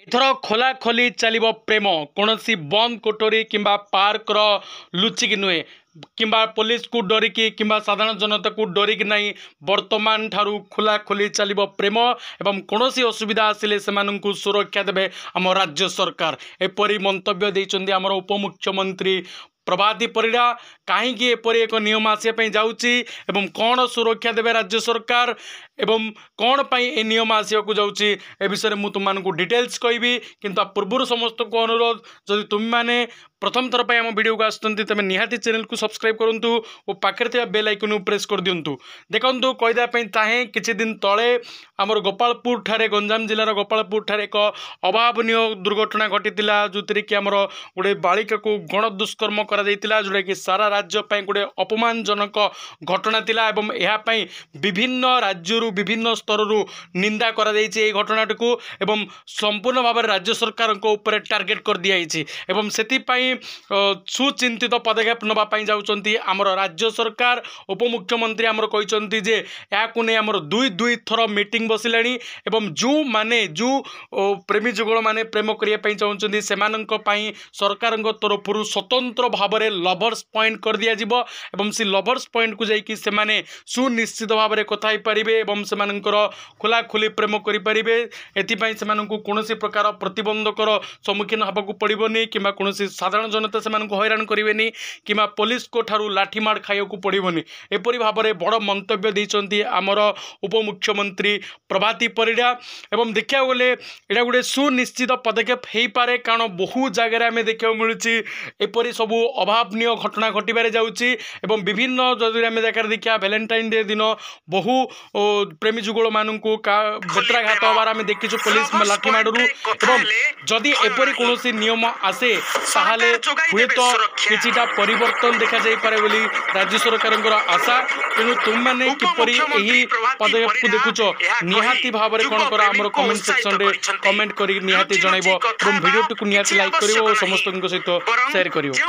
एथर खोला खोली चलिबो प्रेम कौनसी बंद कोठरी किंबा पार्क लुचिक नुहे किंबा पुलिस को डरिकी किंबा साधारण जनता को डरिकी नहीं वर्तमान ठारू खोला खोली चलिबो प्रेम एवं कौनसी असुविधा आसिले सेमानंकु सुरक्षा देबे आम राज्य सरकार एपरी मंतव्य देइचंदी आमर उपमुख्यमंत्री प्रभाती परिड़ा कहीं एपरी एक नियम आसपा जाऊँगी एवं कौन सुरक्षा देवे राज्य सरकार एवं कौन पाई ए नियम आसवा को जाऊँगी ए विषय में तुमको डिटेल्स कहबी किंतु पूर्व समस्त को अनुरोध जदि तुम मैंने प्रथम थर पर आम वीडियो को आसुँच तेज निहाती चैनल को सब्सक्राइब करूँ और पाखे बेल आइकन प्रेस कर दिंतु। देखु कहीदें चाहे किछि दिन तले आमर गोपालपुर ठारे गंजाम जिलार गोपालपुर ठारे एक अभावनीय दुर्घटना घटी जो कि आमर गोटे बालिका को गण दुष्कर्म करा जोटा कि सारा राज्य गोटे अपमानजनक घटना थिला एवं यापाई विभिन्न राज्य विभिन्न स्तर निंदा करा घटना को एवं संपूर्ण भाव राज्य सरकार टार्गेट कर दिखाई एवं से सुचिंतित पदक्षेप नापी जाऊँगी आमर राज्य सरकार उपमुख्यमंत्री आमर कहते जे याकू नहीं आमर दुई थर मीटिंग बसिलाणी एवं जो माने जो प्रेमी जुगल माने प्रेम करने चाहते से सरकार तरफ स्वतंत्र भाव में लवर्स पॉइंट कर दिया जिवो एवं से लवर्स पॉइंट को जाइए से माने सुनिश्चित भाव में कथा पारे एवं से खोला खोली प्रेम करें एपाई से कौन प्रकार प्रतिबंधकर सम्मुखीन होगा पड़ोनी कि कौन साधारण जनता से हैरान करेनि कि पुलिस को ठारू लाठीमाड़ खाया पड़ोनी एपरी भाव में बड़ मंतव्य देइचंती आमर उपमुख्यमंत्री प्रभाती परिड़ा एवं देखा गले यहाँ गोटे सुनिश्चित पदक्षेप हो पारे कारण बहु जगह आम देखा मिलूँ एपरी सब अभावनीय घटना घटवे जाऊँगी एवं विभिन्न जदि आम जगह देखा वैलेंटाइन डे दिन बहु प्रेमी जुगल मानू बेत्राघात हबार आम देखीचु पुलिस लाठीमाड़ू एवं जदि एपरी कौन नियम आसे ताहले हुए तो किछिटा परिवर्तन देखा जाई पारे बोली राज्य सरकार आशा तेणु तुम मैंने किपरि एही पदक्षेप को देखुचो निहाती भाव में कौन कर आमर कमेंट सेक्शन रे कमेंट करी निहाती जणाइबो एवं वीडियो को निहाती लाइक करिवो और समस्त सहित शेयर करिवो।